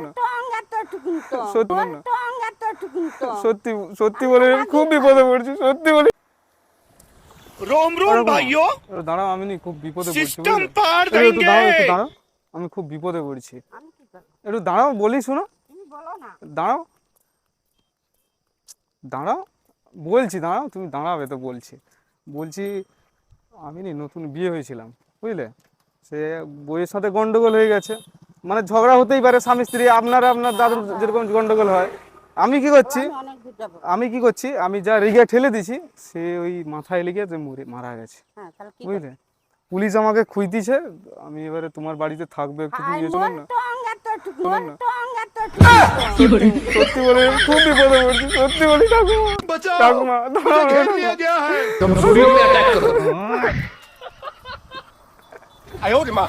না সত্যি সত্যি বলে খুব বিপদে পড়ছি, সত্যি বলে। रोम रोम भाइयों, দাঁড়াও, আমি খুব বিপদে পড়ছি, सिस्टम বুঝলে? पार একটু দাঁড়াও, देंगे। একটু দাঁড়াও, আমি খুব বিপদে পড়ছি, একটু দাঁড়াও, বলি শোনো, দাঁড়াও দাঁড়াও, বলছি দাঁড়াও, তুমি দাঁড়াবে তো, বলছি বলছি আমি নতুন বিয়ে হয়েছিলাম, বুঝলে? সে বইয়ের সাথে গন্ডগোল হয়ে গেছে, মানে ঝগড়া হতেই পারে স্বামী স্ত্রী, আপনার দাদুর যেরকম গন্ডগোল হয়। আমি কি করছি, আমি যা রেগে ঠেলে দিছি, সে ওই মাথায় লেগে যে মারা গেছে, বুঝলে? পুলিশ আমাকে খুঁজতিছে, আমি এবারে তোমার বাড়িতে থাকবে, একটু তুমি চলুন না, চলুন না। সত্যি বলে খুব বিপদে পড়ছি, সত্যি বলি ঠাকুমা, बचाओ, ঠাকুমা मुझे घेर लिया गया है। तुम स्टूडियो में अटैक करो। आयो रे माँ।